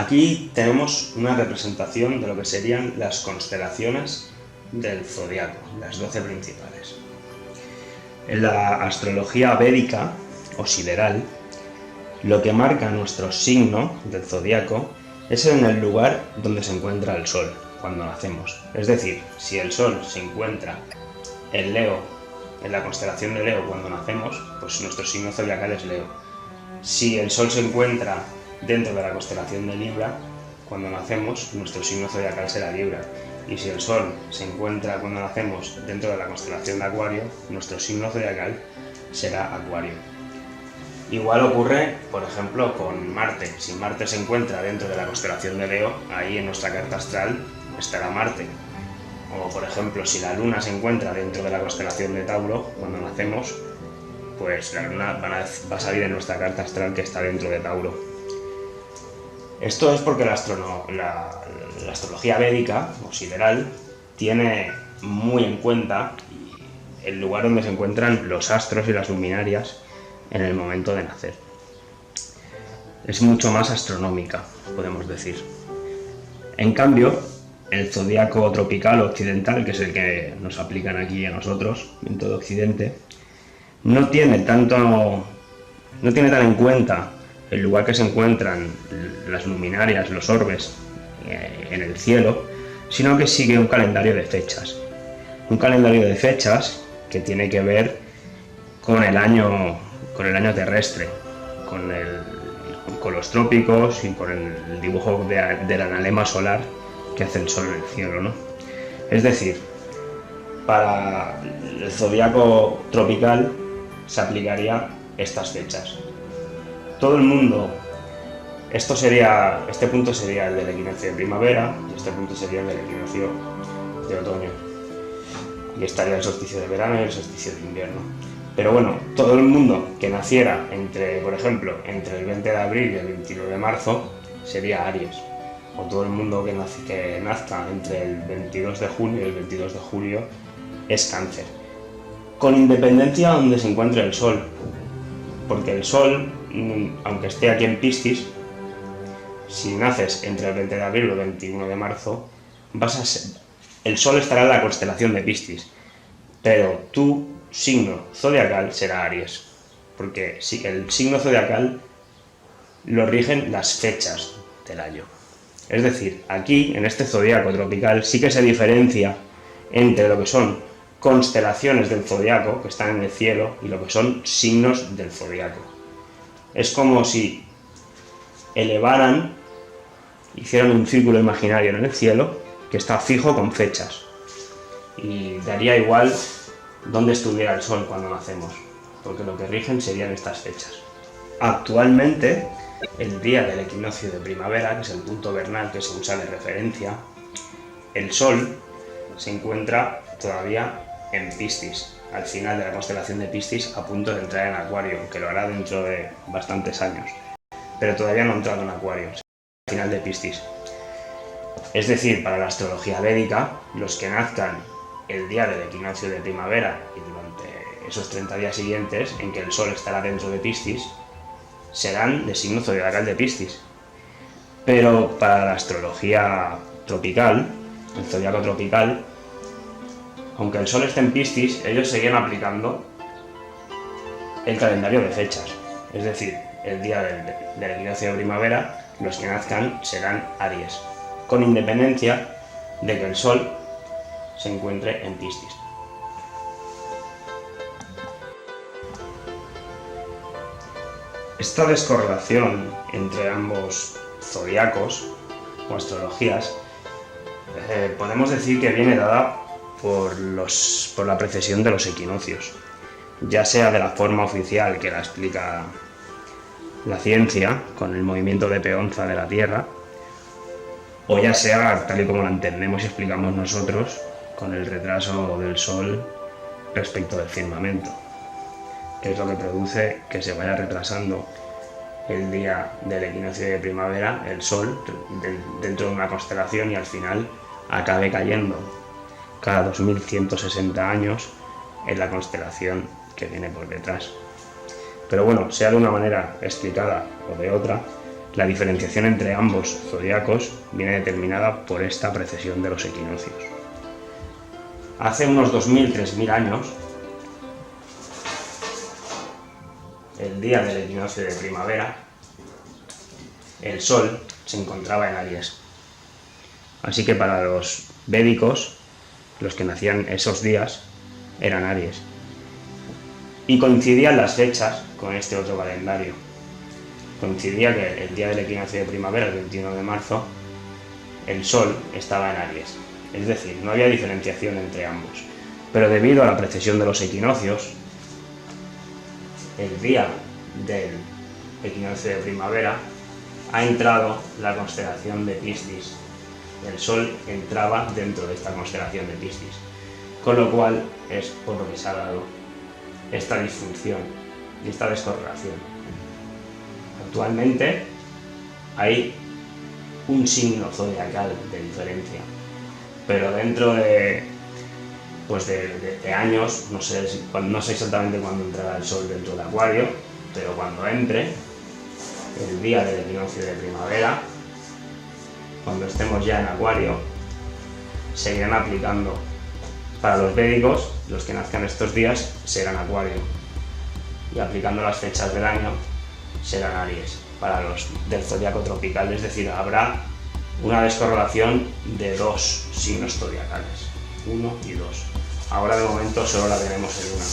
Aquí tenemos una representación de lo que serían las constelaciones del zodiaco, las 12 principales. En la astrología védica o sideral, lo que marca nuestro signo del zodiaco es en el lugar donde se encuentra el Sol cuando nacemos. Es decir, si el Sol se encuentra en Leo, en la constelación de Leo cuando nacemos, pues nuestro signo zodiacal es Leo. Si el Sol se encuentra dentro de la constelación de Libra, cuando nacemos, nuestro signo zodiacal será Libra. Y si el Sol se encuentra cuando nacemos dentro de la constelación de Acuario, nuestro signo zodiacal será Acuario. Igual ocurre, por ejemplo, con Marte. Si Marte se encuentra dentro de la constelación de Leo, ahí en nuestra carta astral estará Marte. O, por ejemplo, si la Luna se encuentra dentro de la constelación de Tauro, cuando nacemos, pues la Luna va a salir en nuestra carta astral que está dentro de Tauro. Esto es porque la astrología védica o sideral tiene muy en cuenta el lugar donde se encuentran los astros y las luminarias en el momento de nacer. Es mucho más astronómica, podemos decir. En cambio, el zodiaco tropical occidental, que es el que nos aplican aquí a nosotros, en todo Occidente, no tiene tan en cuenta el lugar que se encuentran las luminarias, los orbes en el cielo, sino que sigue un calendario de fechas. Un calendario de fechas que tiene que ver con el año terrestre, con los trópicos y con el dibujo del analema solar que hace el Sol en el cielo, ¿no? Es decir, para el zodiaco tropical se aplicaría estas fechas. Todo el mundo, este punto sería el del equinoccio de primavera y este punto sería el del equinoccio de otoño. Y estaría el solsticio de verano y el solsticio de invierno. Pero bueno, todo el mundo que naciera por ejemplo, entre el 20 de abril y el 29 de marzo sería Aries. O todo el mundo que nazca entre el 22 de junio y el 22 de julio es Cáncer. Con independencia de donde se encuentre el Sol. Porque el Sol, aunque esté aquí en Piscis, si naces entre el 20 de abril y el 21 de marzo, el Sol estará en la constelación de Piscis. Pero tu signo zodiacal será Aries, porque el signo zodiacal lo rigen las fechas del año. Es decir, aquí, en este zodiaco tropical, sí que se diferencia entre lo que son constelaciones del zodiaco, que están en el cielo, y lo que son signos del zodiaco. Es como si hicieran un círculo imaginario en el cielo, que está fijo con fechas. Y daría igual dónde estuviera el Sol cuando nacemos, porque lo que rigen serían estas fechas. Actualmente, el día del equinoccio de primavera, que es el punto vernal que se usa de referencia, el Sol se encuentra todavía en Piscis, al final de la constelación de Piscis, a punto de entrar en Acuario, que lo hará dentro de bastantes años, pero todavía no ha entrado en Acuario, al final de Piscis. Es decir, para la astrología védica, los que nazcan el día del equinoccio de primavera y durante esos 30 días siguientes, en que el Sol estará dentro de Piscis, serán de signo zodiacal de Piscis. Pero para la astrología tropical, el zodiaco tropical, aunque el Sol esté en Piscis, ellos seguían aplicando el calendario de fechas. Es decir, el día del equinoccio de primavera, los que nazcan serán Aries, con independencia de que el Sol se encuentre en Piscis. Esta descorrelación entre ambos zodiacos o astrologías podemos decir que viene dada por la precesión de los equinoccios, ya sea de la forma oficial que la explica la ciencia, con el movimiento de peonza de la Tierra, o ya sea tal y como la entendemos y explicamos nosotros, con el retraso del Sol respecto del firmamento, que es lo que produce que se vaya retrasando el día del equinoccio de primavera, el Sol, dentro de una constelación, y al final acabe cayendo cada 2160 años en la constelación que viene por detrás. Pero bueno, sea de una manera explicada o de otra, La diferenciación entre ambos zodiacos viene determinada por esta precesión de los equinoccios. Hace unos 2000-3000 años, el día del equinoccio de primavera, el Sol se encontraba en Aries. Así que para los védicos, los que nacían esos días eran Aries. Y coincidían las fechas con este otro calendario. Coincidía que el día del equinoccio de primavera, el 21 de marzo, el Sol estaba en Aries. Es decir, no había diferenciación entre ambos. Pero debido a la precesión de los equinoccios, el día del equinoccio de primavera ha entrado la constelación de Piscis. El Sol entraba dentro de esta constelación de Piscis. Con lo cual es por lo que se ha dado esta disfunción y esta descorrelación. Actualmente hay un signo zodiacal de diferencia, pero dentro de años, no sé exactamente cuándo entrará el Sol dentro del Acuario, pero cuando entre, el día del equinoccio de primavera, cuando estemos ya en Acuario, seguirán aplicando. Para los védicos, los que nazcan estos días serán Acuario, y aplicando las fechas del año serán Aries para los del zodiaco tropical, es decir, habrá una descorrelación de dos signos zodiacales, 1 y 2. Ahora de momento solo la tenemos en una,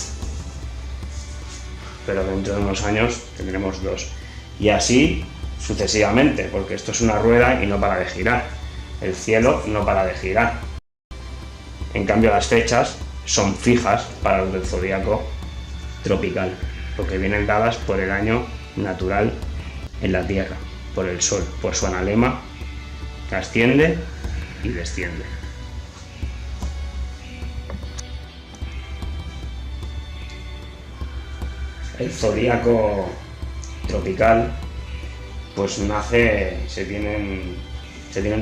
pero dentro de unos años tendremos 2. Y así sucesivamente, porque esto es una rueda y no para de girar. El cielo no para de girar. En cambio las fechas son fijas para los del zodiaco tropical, porque vienen dadas por el año natural en la Tierra, por el Sol, por su analema que asciende y desciende. El zodiaco tropical pues nace, se tienen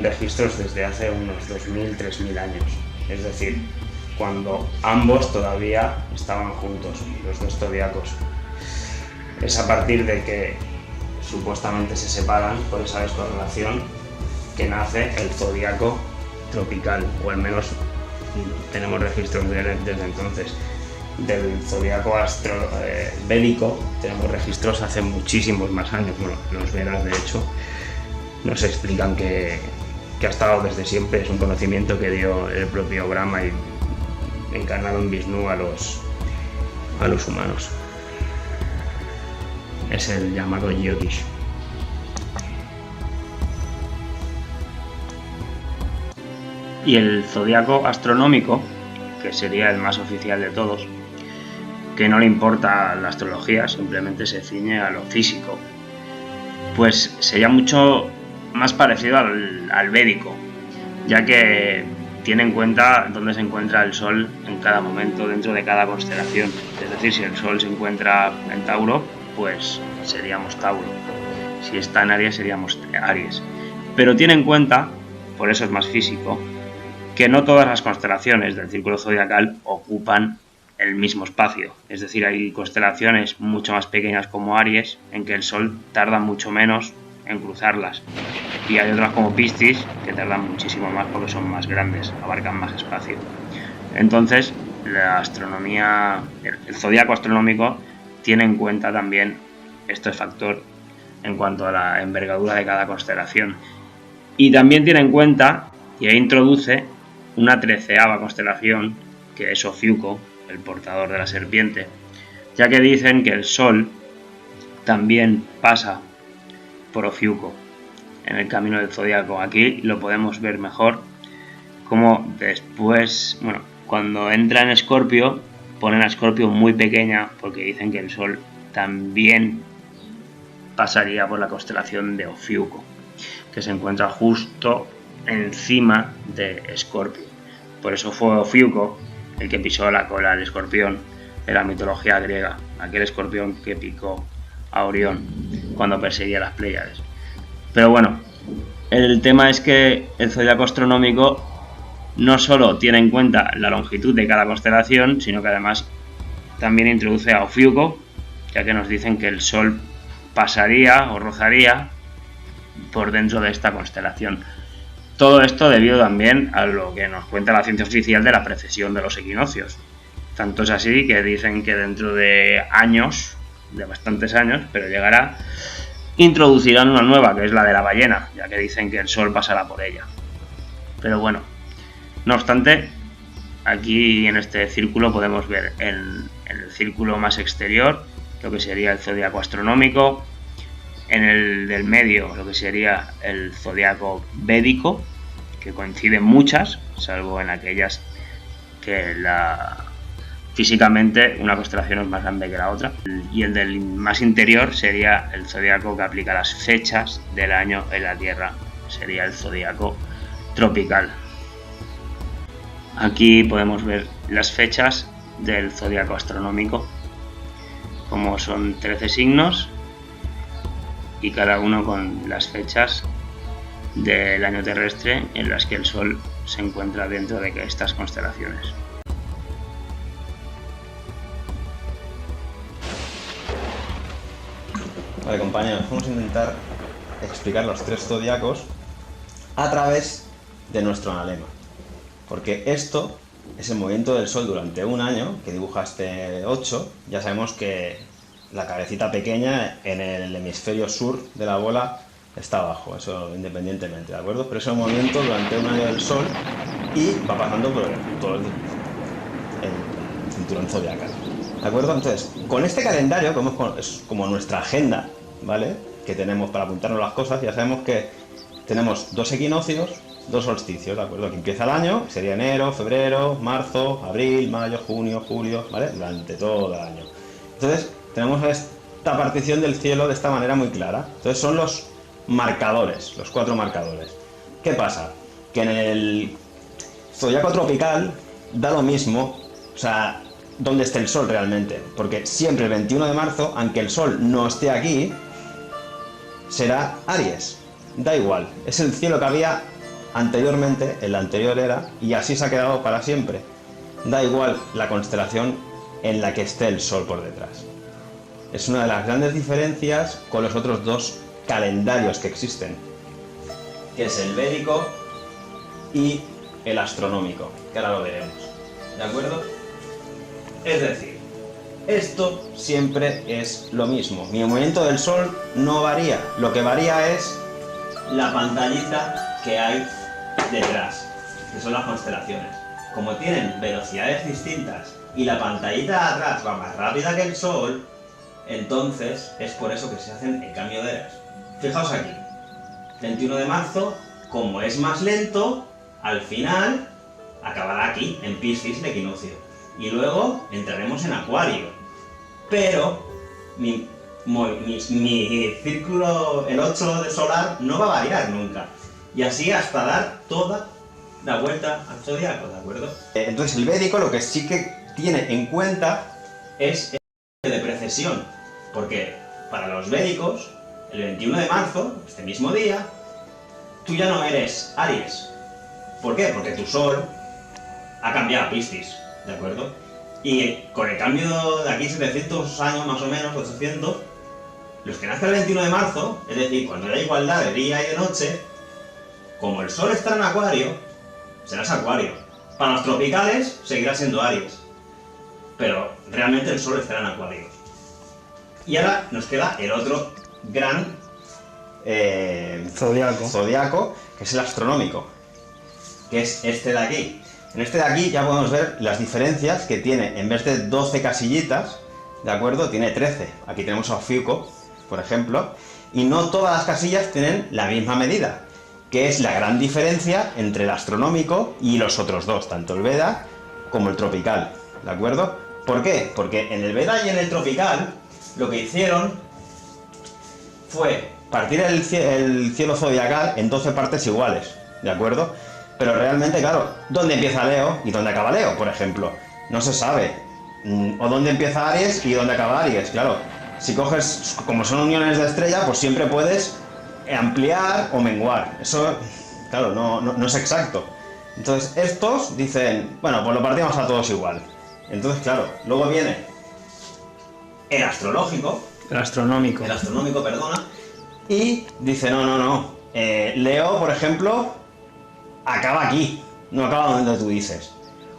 registros desde hace unos 2000-3000 años, es decir, cuando ambos todavía estaban juntos, los dos zodiacos. Es a partir de que supuestamente se separan por esa descorrelación que nace el zodiaco tropical, o al menos tenemos registros desde entonces. Del zodiaco védico tenemos registros hace muchísimos más años. Bueno, los Vedas de hecho nos explican que ha estado desde siempre, es un conocimiento que dio el propio Brahma y encarnado en Vishnu a los humanos. Es el llamado Jyotish. Y el zodiaco astronómico, que sería el más oficial de todos, que no le importa la astrología, simplemente se ciñe a lo físico, pues sería mucho más parecido al védico, ya que tiene en cuenta dónde se encuentra el Sol en cada momento dentro de cada constelación. Es decir, si el Sol se encuentra en Tauro, pues seríamos Tauro. Si está en Aries, seríamos Aries. Pero tiene en cuenta, por eso es más físico, que no todas las constelaciones del círculo zodiacal ocupan el mismo espacio. Es decir, hay constelaciones mucho más pequeñas como Aries, en que el Sol tarda mucho menos en cruzarlas. Y hay otras como Piscis, que tardan muchísimo más porque son más grandes, abarcan más espacio. Entonces, la astronomía, el zodiaco astronómico tiene en cuenta también este factor en cuanto a la envergadura de cada constelación. Y también tiene en cuenta y introduce una 13ª constelación, que es Ofiuco, el portador de la serpiente, ya que dicen que el Sol también pasa por Ofiuco en el camino del zodiaco. Aquí lo podemos ver mejor, como después, cuando entra en Escorpio, ponen a Escorpio muy pequeña, porque dicen que el Sol también pasaría por la constelación de Ofiuco, que se encuentra justo encima de Escorpio. Por eso fue Ofiuco el que pisó la cola al escorpión en la mitología griega, aquel escorpión que picó a Orión cuando perseguía las Pléyades. Pero bueno, el tema es que el zodiaco astronómico no solo tiene en cuenta la longitud de cada constelación, sino que además también introduce a Ofiuco, ya que nos dicen que el Sol pasaría o rozaría por dentro de esta constelación. Todo esto debido también a lo que nos cuenta la ciencia oficial de la precesión de los equinoccios. Tanto es así que dicen que dentro de años, de bastantes años, pero llegará, introducirán una nueva, que es la de la ballena, ya que dicen que el Sol pasará por ella. Pero bueno, no obstante, aquí en este círculo podemos ver en el círculo más exterior lo que sería el zodiaco astronómico, en el del medio lo que sería el zodiaco védico, que coinciden muchas, salvo en aquellas que físicamente una constelación es más grande que la otra, y el del más interior sería el zodiaco que aplica las fechas del año en la Tierra, sería el zodiaco tropical. Aquí podemos ver las fechas del zodiaco astronómico, como son 13 signos y cada uno con las fechas del año terrestre en las que el Sol se encuentra dentro de estas constelaciones. Vale, compañeros, vamos a intentar explicar los 3 zodiacos a través de nuestro analema. Porque esto es el movimiento del Sol durante un año, que dibujaste 8. Ya sabemos que la cabecita pequeña en el hemisferio sur de la bola está abajo, eso independientemente, ¿de acuerdo? Pero es el movimiento durante un año del Sol y va pasando por todo el cinturón zodiacal, ¿de acuerdo? Entonces, con este calendario, como es como nuestra agenda, ¿vale?, que tenemos para apuntarnos las cosas, ya sabemos que tenemos 2 equinoccios, 2 solsticios, ¿de acuerdo? Que empieza el año, sería enero, febrero, marzo, abril, mayo, junio, julio, ¿vale? Durante todo el año. Entonces, tenemos esta partición del cielo de esta manera muy clara. Entonces, son los marcadores, los 4 marcadores. ¿Qué pasa? Que en el zodiaco tropical da lo mismo, o sea, dónde esté el Sol realmente, porque siempre el 21 de marzo, aunque el Sol no esté aquí, será Aries. Da igual, es el cielo que había anteriormente, en la anterior era, y así se ha quedado para siempre. Da igual la constelación en la que esté el Sol por detrás. Es una de las grandes diferencias con los otros 2 calendarios que existen, que es el védico y el astronómico, que ahora lo veremos, ¿de acuerdo? Es decir, esto siempre es lo mismo. Mi movimiento del Sol no varía, lo que varía es la pantallita que hay detrás, que son las constelaciones. Como tienen velocidades distintas y la pantallita de atrás va más rápida que el Sol, entonces es por eso que se hacen el cambio de eras. Fijaos aquí, 21 de marzo, como es más lento, al final acabará aquí, en Piscis, el equinoccio. Y luego entraremos en Acuario. Pero mi círculo, el 8 de solar, no va a variar nunca. Y así hasta dar toda la vuelta al zodiaco, ¿de acuerdo? Entonces el védico lo que sí que tiene en cuenta es el de precesión. Porque para los védicos, el 21 de marzo, este mismo día, tú ya no eres Aries. ¿Por qué? Porque tu Sol ha cambiado a Piscis, ¿de acuerdo? Y con el cambio de aquí 700 años más o menos, 800, los que nacen el 21 de marzo, es decir, cuando haya igualdad de día y de noche, como el Sol está en Acuario, serás Acuario. Para los tropicales seguirá siendo Aries, pero realmente el Sol estará en Acuario. Y ahora nos queda el otro gran zodiaco, que es el astronómico, que es este de aquí. En este de aquí ya podemos ver las diferencias que tiene. En vez de 12 casillitas, ¿de acuerdo?, tiene 13. Aquí tenemos a Ofiuco, por ejemplo, y no todas las casillas tienen la misma medida, que es la gran diferencia entre el astronómico y los otros 2, tanto el Veda como el tropical, ¿de acuerdo? ¿Por qué? Porque en el Veda y en el tropical lo que hicieron fue partir el cielo zodiacal en 12 partes iguales, ¿de acuerdo? Pero realmente, claro, ¿dónde empieza Leo y dónde acaba Leo, por ejemplo? No se sabe. O dónde empieza Aries y dónde acaba Aries, claro. Si coges, como son uniones de estrella, pues siempre puedes ampliar o menguar. Eso, claro, no es exacto. Entonces, estos dicen, bueno, pues lo partimos a todos igual. Entonces, claro, luego viene el astronómico, perdona, y dice, no, Leo, por ejemplo, acaba aquí, no acaba donde tú dices.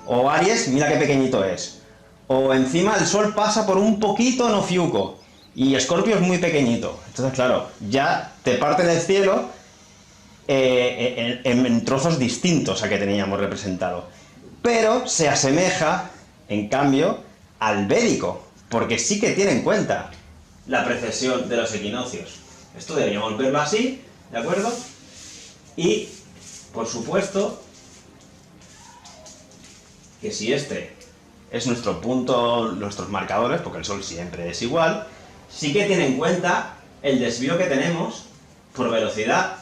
O Aries, mira qué pequeñito es. O encima el Sol pasa por un poquito en Ofiuco y Escorpio es muy pequeñito. Entonces, claro, ya te parten el cielo en trozos distintos a que teníamos representado. Pero se asemeja, en cambio, al védico, porque sí que tiene en cuenta la precesión de los equinoccios. Esto deberíamos verlo así, ¿de acuerdo? Y, por supuesto, que si este es nuestro punto, nuestros marcadores, porque el Sol siempre es igual, sí que tiene en cuenta el desvío que tenemos por velocidad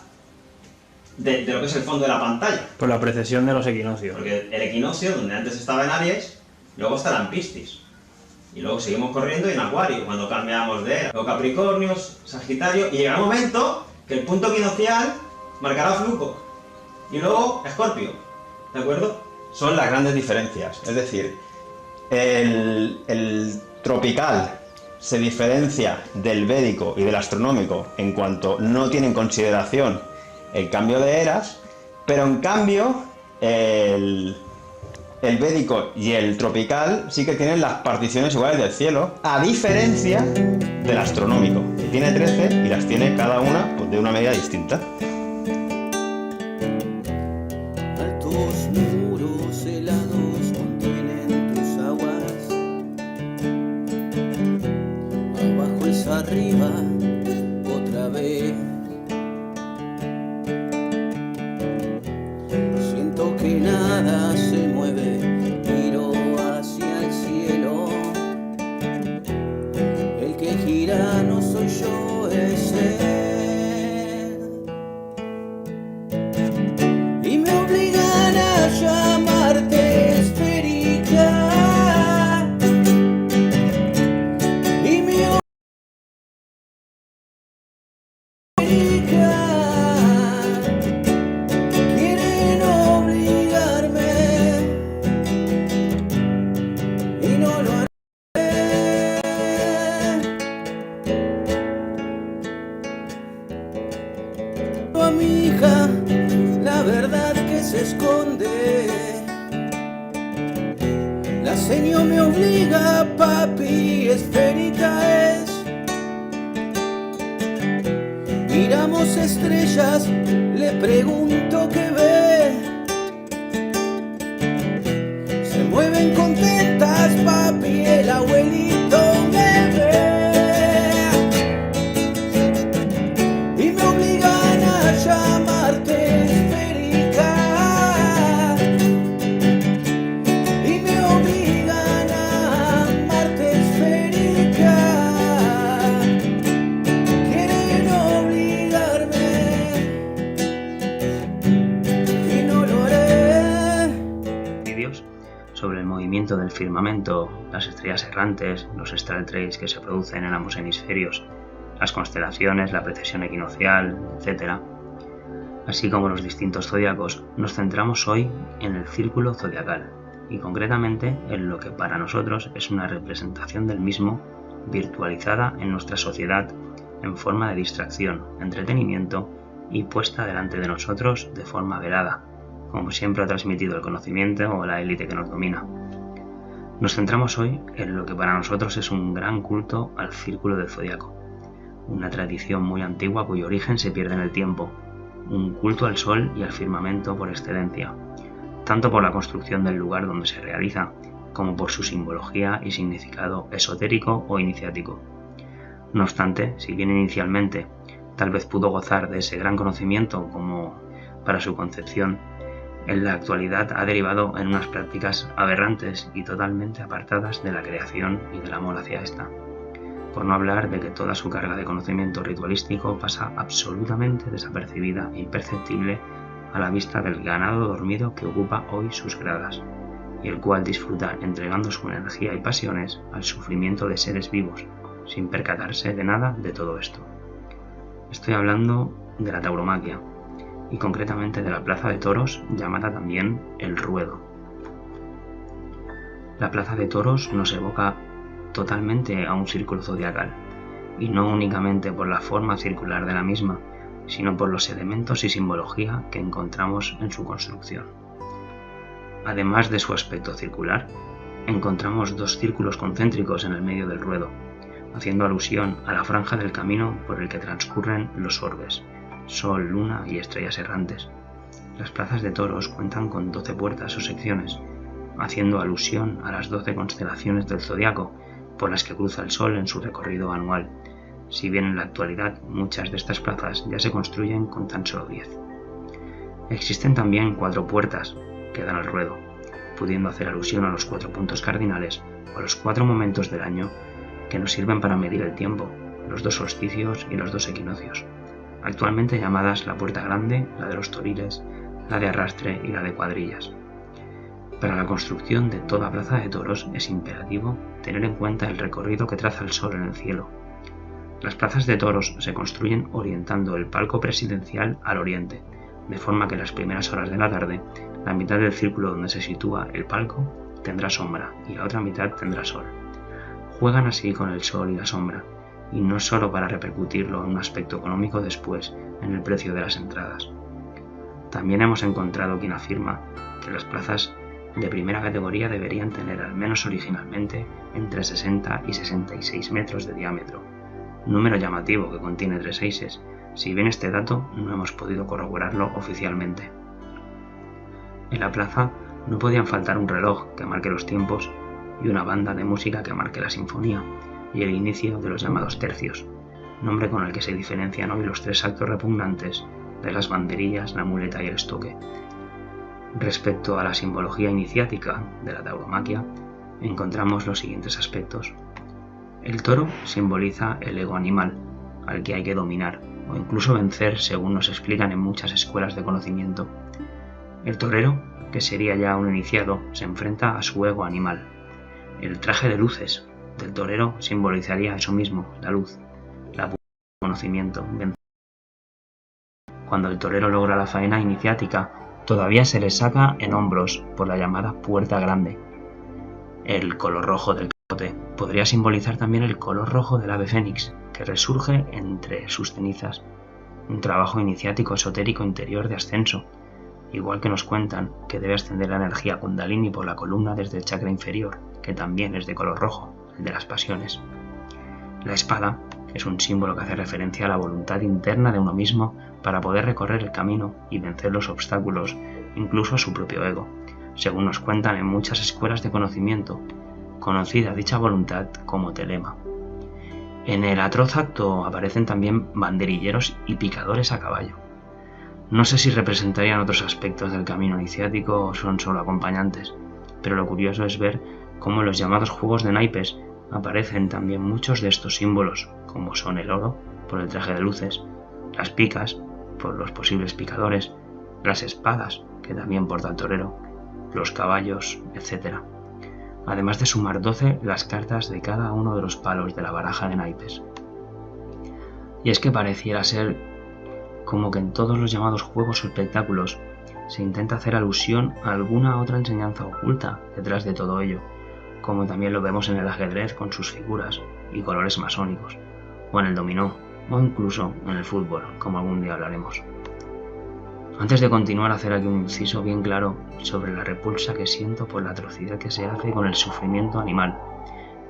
de lo que es el fondo de la pantalla. Por la precesión de los equinoccios. Porque el equinoccio, donde antes estaba en Aries, luego estará en Piscis. Y luego seguimos corriendo y en Acuario, cuando cambiamos de era. Luego Capricornios, Sagitario, y llegará un momento que el punto equinoccial marcará Flujo. Y luego Escorpio, ¿de acuerdo? Son las grandes diferencias. Es decir, el tropical se diferencia del védico y del astronómico en cuanto no tiene en consideración el cambio de eras, pero en cambio el védico y el tropical sí que tienen las particiones iguales del cielo, a diferencia del astronómico, que tiene 13 y las tiene cada una pues, de una medida distinta. Altos muros helados contienen tus aguas, abajo es arriba otra vez. Siento que nada se mueve, miro hacia el cielo. El que gira no soy yo, es él. Y me obligan a llamarte esférica. Y me obligan. Quieren obligarme y no lo haré. A mi hija, la verdad que se esconde. La seño me obliga, papi, esférica es. Miramos estrellas, le pregunto qué ve. Se mueven contentas, papi, el abuelito me ve. Y me obligan a llamarte esférica. Y me obligan a amarte esférica. Quieren obligarme y no lo haré. Vídeos sobre el movimiento del firmamento, las estrellas errantes, los star trails que se producen en ambos hemisferios, las constelaciones, la precesión equinoccial, etc. Así como los distintos zodiacos, nos centramos hoy en el círculo zodiacal y concretamente en lo que para nosotros es una representación del mismo virtualizada en nuestra sociedad en forma de distracción, entretenimiento y puesta delante de nosotros de forma velada, como siempre ha transmitido el conocimiento o la élite que nos domina. Nos centramos hoy en lo que para nosotros es un gran culto al círculo del zodiaco, una tradición muy antigua cuyo origen se pierde en el tiempo, un culto al sol y al firmamento por excelencia, tanto por la construcción del lugar donde se realiza, como por su simbología y significado esotérico o iniciático. No obstante, si bien inicialmente tal vez pudo gozar de ese gran conocimiento como para su concepción, en la actualidad ha derivado en unas prácticas aberrantes y totalmente apartadas de la creación y del amor hacia esta, por no hablar de que toda su carga de conocimiento ritualístico pasa absolutamente desapercibida e imperceptible a la vista del ganado dormido que ocupa hoy sus gradas, y el cual disfruta entregando su energía y pasiones al sufrimiento de seres vivos, sin percatarse de nada de todo esto. Estoy hablando de la tauromaquia, y concretamente de la plaza de toros llamada también el ruedo. La plaza de toros nos evoca totalmente a un círculo zodiacal, y no únicamente por la forma circular de la misma, sino por los elementos y simbología que encontramos en su construcción. Además de su aspecto circular, encontramos dos círculos concéntricos en el medio del ruedo, haciendo alusión a la franja del camino por el que transcurren los orbes, Sol, Luna y estrellas errantes. Las plazas de toros cuentan con 12 puertas o secciones, haciendo alusión a las 12 constelaciones del zodiaco por las que cruza el Sol en su recorrido anual, si bien en la actualidad muchas de estas plazas ya se construyen con tan solo 10. Existen también 4 puertas que dan al ruedo, pudiendo hacer alusión a los 4 puntos cardinales o a los 4 momentos del año que nos sirven para medir el tiempo, los 2 solsticios y los 2 equinoccios, actualmente llamadas la puerta grande, la de los toriles, la de arrastre y la de cuadrillas. Para la construcción de toda plaza de toros es imperativo tener en cuenta el recorrido que traza el Sol en el cielo. Las plazas de toros se construyen orientando el palco presidencial al oriente, de forma que en las primeras horas de la tarde, la mitad del círculo donde se sitúa el palco tendrá sombra y la otra mitad tendrá sol. Juegan así con el sol y la sombra, y no solo para repercutirlo en un aspecto económico después en el precio de las entradas. También hemos encontrado quien afirma que las plazas de primera categoría deberían tener al menos originalmente entre 60 y 66 metros de diámetro, número llamativo que contiene 3 seises, si bien este dato no hemos podido corroborarlo oficialmente. En la plaza no podían faltar un reloj que marque los tiempos y una banda de música que marque la sinfonía y el inicio de los llamados tercios, nombre con el que se diferencian hoy los 3 actos repugnantes de las banderillas, la muleta y el estoque. Respecto a la simbología iniciática de la tauromaquia, encontramos los siguientes aspectos. El toro simboliza el ego animal, al que hay que dominar o incluso vencer, según nos explican en muchas escuelas de conocimiento. El torero, que sería ya un iniciado, se enfrenta a su ego animal. El traje de luces del torero simbolizaría eso mismo, la luz, la pureza del conocimiento. Cuando el torero logra la faena iniciática, todavía se le saca en hombros por la llamada puerta grande. El color rojo del capote podría simbolizar también el color rojo del ave fénix, que resurge entre sus cenizas, un trabajo iniciático esotérico interior de ascenso, igual que nos cuentan que debe ascender la energía kundalini por la columna desde el chakra inferior, que también es de color rojo, el de las pasiones. La espada es un símbolo que hace referencia a la voluntad interna de uno mismo para poder recorrer el camino y vencer los obstáculos, incluso a su propio ego, según nos cuentan en muchas escuelas de conocimiento, conocida dicha voluntad como telema. En el atroz acto aparecen también banderilleros y picadores a caballo. No sé si representarían otros aspectos del camino iniciático o son solo acompañantes, pero lo curioso es ver cómo en los llamados juegos de naipes aparecen también muchos de estos símbolos, como son el oro, por el traje de luces, las picas, por los posibles picadores, las espadas, que también porta el torero, los caballos, etc. Además de sumar 12 las cartas de cada uno de los palos de la baraja de naipes. Y es que pareciera ser como que en todos los llamados juegos o espectáculos se intenta hacer alusión a alguna otra enseñanza oculta detrás de todo ello, como también lo vemos en el ajedrez con sus figuras y colores masónicos, o en el dominó, o incluso en el fútbol, como algún día hablaremos. Antes de continuar, hacer aquí un inciso bien claro sobre la repulsa que siento por la atrocidad que se hace con el sufrimiento animal,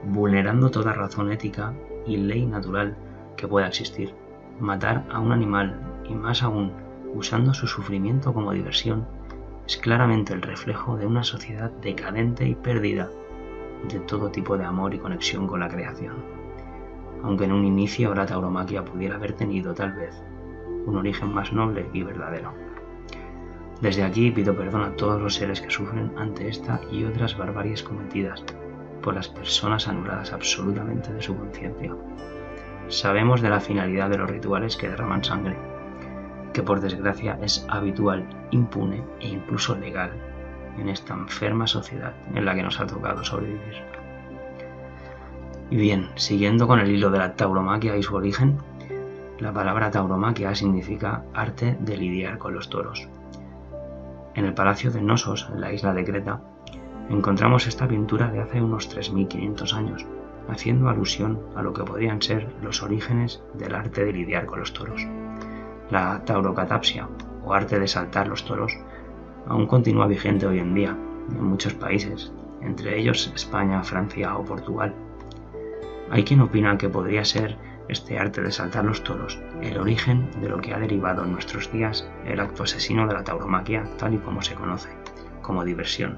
vulnerando toda razón ética y ley natural que pueda existir. Matar a un animal, y más aún usando su sufrimiento como diversión, es claramente el reflejo de una sociedad decadente y perdida de todo tipo de amor y conexión con la creación. Aunque en un inicio la tauromaquia pudiera haber tenido, tal vez, un origen más noble y verdadero. Desde aquí pido perdón a todos los seres que sufren ante esta y otras barbaries cometidas por las personas anuladas absolutamente de su conciencia. Sabemos de la finalidad de los rituales que derraman sangre, que por desgracia es habitual, impune e incluso legal en esta enferma sociedad en la que nos ha tocado sobrevivir. Y bien, siguiendo con el hilo de la tauromaquia y su origen, la palabra tauromaquia significa arte de lidiar con los toros. En el palacio de Knossos, en la isla de Creta, encontramos esta pintura de hace unos 3500 años, haciendo alusión a lo que podrían ser los orígenes del arte de lidiar con los toros. La taurocatapsia, o arte de saltar los toros, aún continúa vigente hoy en día en muchos países, entre ellos España, Francia o Portugal. Hay quien opina que podría ser este arte de saltar los toros el origen de lo que ha derivado en nuestros días el acto asesino de la tauromaquia tal y como se conoce, como diversión,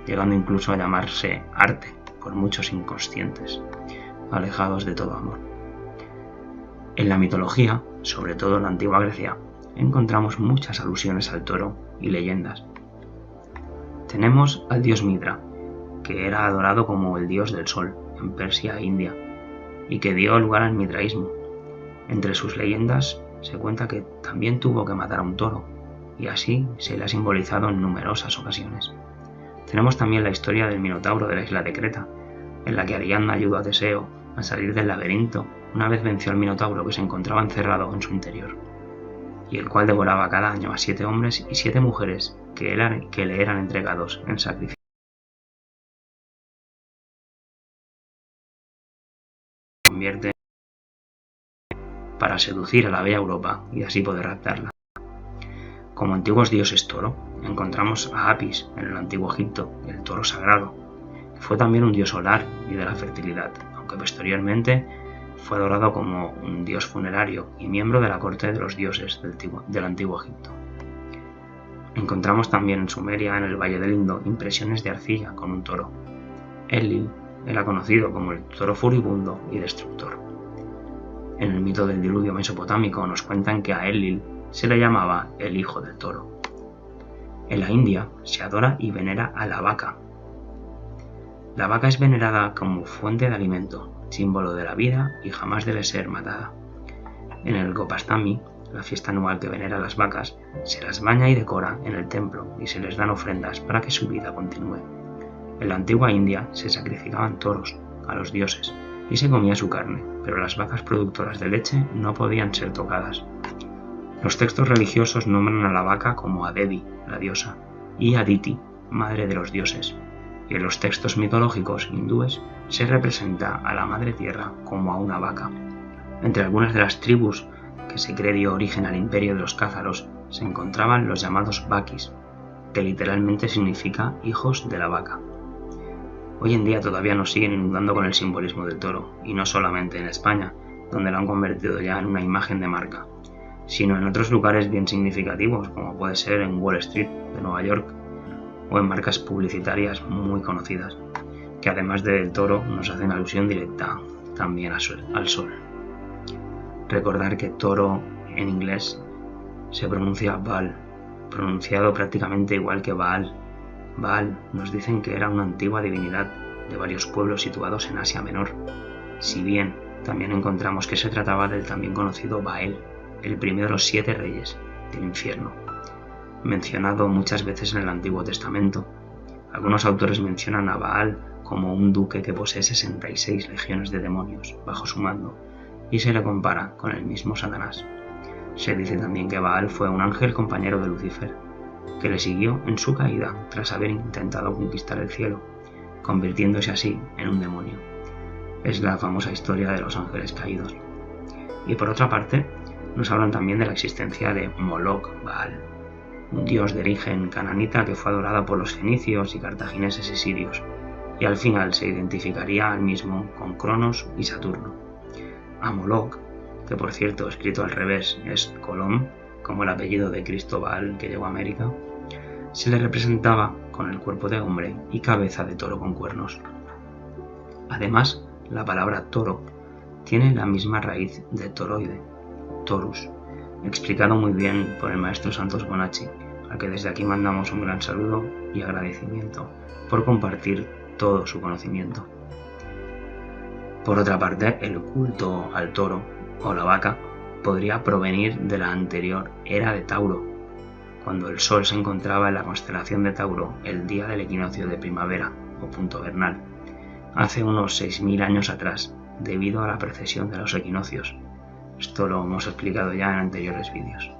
llegando incluso a llamarse arte por muchos inconscientes, alejados de todo amor. En la mitología, sobre todo en la antigua Grecia, encontramos muchas alusiones al toro y leyendas. Tenemos al dios Mitra, que era adorado como el dios del sol en Persia e India, y que dio lugar al mitraísmo. Entre sus leyendas se cuenta que también tuvo que matar a un toro, y así se le ha simbolizado en numerosas ocasiones. Tenemos también la historia del Minotauro de la isla de Creta, en la que Ariadna ayudó a Teseo a salir del laberinto una vez venció al Minotauro que se encontraba encerrado en su interior, y el cual devoraba cada año a 7 hombres y 7 mujeres que le eran entregados en sacrificio. Convierte para seducir a la bella Europa y así poder raptarla. Como antiguos dioses toro, encontramos a Apis en el antiguo Egipto, el toro sagrado, que fue también un dios solar y de la fertilidad, aunque posteriormente fue adorado como un dios funerario y miembro de la corte de los dioses del antiguo Egipto. Encontramos también en Sumeria, en el Valle del Indo, impresiones de arcilla con un toro. Enlil era conocido como el toro furibundo y destructor. En el mito del diluvio mesopotámico nos cuentan que a Enlil se le llamaba el hijo del toro. En la India se adora y venera a la vaca. La vaca es venerada como fuente de alimento, símbolo de la vida y jamás debe ser matada. En el Gopastami, la fiesta anual que venera a las vacas, se las baña y decora en el templo y se les dan ofrendas para que su vida continúe. En la antigua India se sacrificaban toros a los dioses y se comía su carne, pero las vacas productoras de leche no podían ser tocadas. Los textos religiosos nombran a la vaca como a Devi, la diosa, y a Diti, madre de los dioses, y en los textos mitológicos hindúes se representa a la madre tierra como a una vaca. Entre algunas de las tribus que se cree dio origen al imperio de los cázaros se encontraban los llamados Vakis, que literalmente significa hijos de la vaca. Hoy en día todavía nos siguen inundando con el simbolismo del toro, y no solamente en España, donde lo han convertido ya en una imagen de marca, sino en otros lugares bien significativos, como puede ser en Wall Street de Nueva York, o en marcas publicitarias muy conocidas, que además del toro nos hacen alusión directa también al sol. Recordar que toro en inglés se pronuncia Baal, pronunciado prácticamente igual que Baal. Baal nos dicen que era una antigua divinidad de varios pueblos situados en Asia Menor, si bien también encontramos que se trataba del también conocido Baal, el primero de los 7 reyes del infierno, mencionado muchas veces en el Antiguo Testamento. Algunos autores mencionan a Baal como un duque que posee 66 legiones de demonios bajo su mando y se le compara con el mismo Satanás. Se dice también que Baal fue un ángel compañero de Lucifer, que le siguió en su caída tras haber intentado conquistar el cielo, convirtiéndose así en un demonio. Es la famosa historia de los ángeles caídos. Y por otra parte, nos hablan también de la existencia de Moloch Baal, un dios de origen cananita que fue adorado por los fenicios y cartagineses y sirios, y al final se identificaría al mismo con Cronos y Saturno. A Moloch, que por cierto escrito al revés es Colón, como el apellido de Cristóbal que llegó a América, se le representaba con el cuerpo de hombre y cabeza de toro con cuernos. Además, la palabra toro tiene la misma raíz de toroide, torus, explicado muy bien por el maestro Santos Bonacci, al que desde aquí mandamos un gran saludo y agradecimiento por compartir todo su conocimiento. Por otra parte, el culto al toro o la vaca podría provenir de la anterior era de Tauro, cuando el sol se encontraba en la constelación de Tauro el día del equinoccio de primavera o punto vernal, hace unos 6.000 años atrás, debido a la precesión de los equinoccios. Esto lo hemos explicado ya en anteriores vídeos.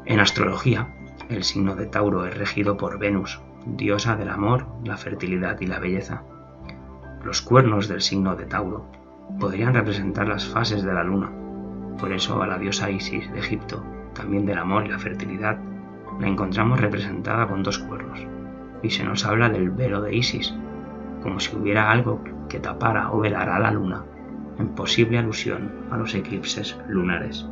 En astrología, el signo de Tauro es regido por Venus, diosa del amor, la fertilidad y la belleza. Los cuernos del signo de Tauro podrían representar las fases de la luna. Por eso a la diosa Isis de Egipto, también del amor y la fertilidad, la encontramos representada con 2 cuernos. Y se nos habla del velo de Isis, como si hubiera algo que tapara o velara a la luna, en posible alusión a los eclipses lunares.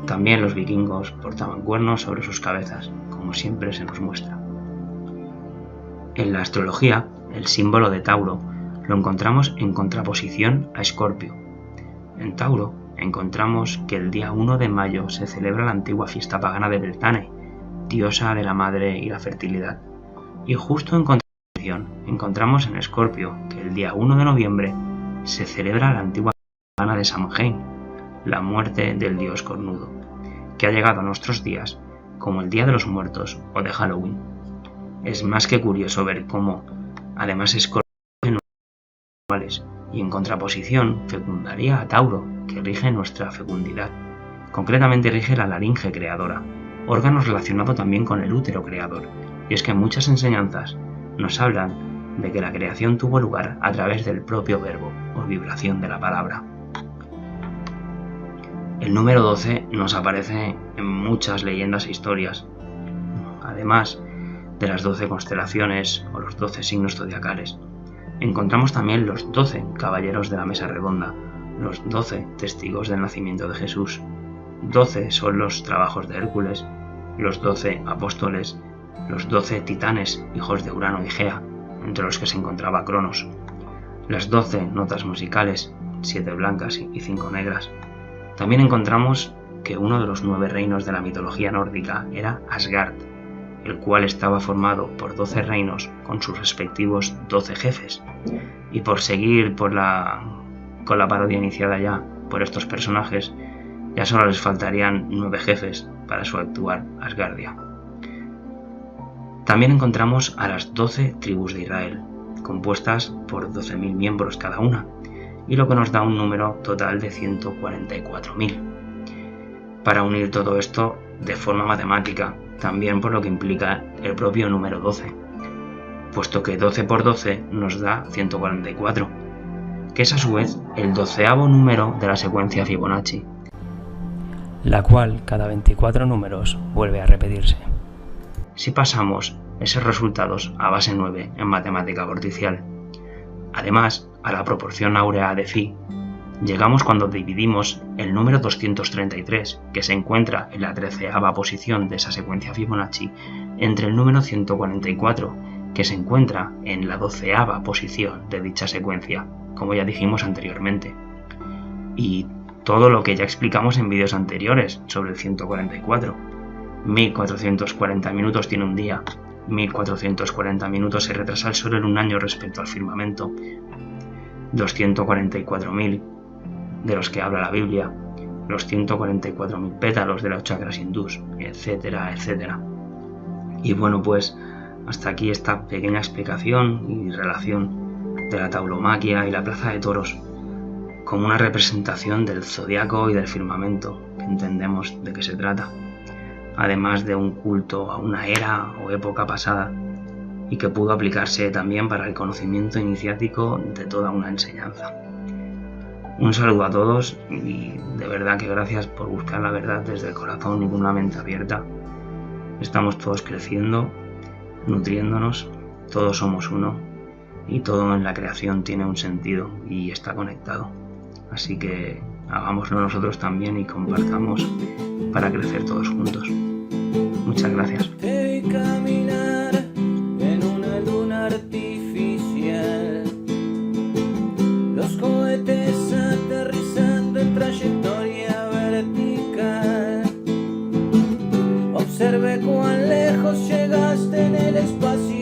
También los vikingos portaban cuernos sobre sus cabezas, como siempre se nos muestra. En la astrología, el símbolo de Tauro lo encontramos en contraposición a Escorpio. En Tauro encontramos que el día 1 de mayo se celebra la antigua fiesta pagana de Beltane, diosa de la madre y la fertilidad. Y justo en contraposición encontramos en Escorpio que el día 1 de noviembre se celebra la antigua fiesta pagana de Samhain, la muerte del dios cornudo, que ha llegado a nuestros días como el Día de los Muertos o de Halloween. Es más que curioso ver cómo, además, Escorpio y en contraposición fecundaría a Tauro, que rige nuestra fecundidad. Concretamente rige la laringe creadora, órgano relacionado también con el útero creador, y es que muchas enseñanzas nos hablan de que la creación tuvo lugar a través del propio verbo o vibración de la palabra. El número 12 nos aparece en muchas leyendas e historias, además de las 12 constelaciones o los 12 signos zodiacales. Encontramos también los 12 caballeros de la mesa redonda, los 12 testigos del nacimiento de Jesús. 12 son los trabajos de Hércules, los 12 apóstoles, los 12 titanes, hijos de Urano y Gea, entre los que se encontraba Cronos. Las 12 notas musicales, 7 blancas y 5 negras. También encontramos que uno de los 9 reinos de la mitología nórdica era Asgard, el cual estaba formado por 12 reinos con sus respectivos 12 jefes. Y por seguir con la parodia iniciada ya por estos personajes, ya solo les faltarían 9 jefes para su actual Asgardia. También encontramos a las 12 tribus de Israel, compuestas por 12.000 miembros cada una, y lo que nos da un número total de 144.000. Para unir todo esto de forma matemática, también por lo que implica el propio número 12, puesto que 12 por 12 nos da 144, que es a su vez el 12º número de la secuencia Fibonacci, la cual cada 24 números vuelve a repetirse. Si pasamos esos resultados a base 9 en matemática vorticial, además a la proporción áurea de Phi, llegamos cuando dividimos el número 233, que se encuentra en la 13ª posición de esa secuencia Fibonacci, entre el número 144, que se encuentra en la 12ª posición de dicha secuencia, como ya dijimos anteriormente. Y todo lo que ya explicamos en vídeos anteriores sobre el 144. 1440 minutos tiene un día, 1440 minutos se retrasa el Sol en un año respecto al firmamento, 244.000 de los que habla la Biblia, los 144.000 pétalos de los chakras hindús, etcétera, etcétera. Y bueno, pues hasta aquí esta pequeña explicación y relación de la tauromaquia y la plaza de toros como una representación del zodiaco y del firmamento, que entendemos de qué se trata, además de un culto a una era o época pasada y que pudo aplicarse también para el conocimiento iniciático de toda una enseñanza. Un saludo a todos y de verdad que gracias por buscar la verdad desde el corazón y con una mente abierta. Estamos todos creciendo, nutriéndonos, todos somos uno y todo en la creación tiene un sentido y está conectado. Así que hagámoslo nosotros también y compartamos para crecer todos juntos. Muchas gracias. Te vi caminar en una luna artificial, los cohetes aterrizando en trayectoria vertical. Observé cuán lejos llegaste en el espacio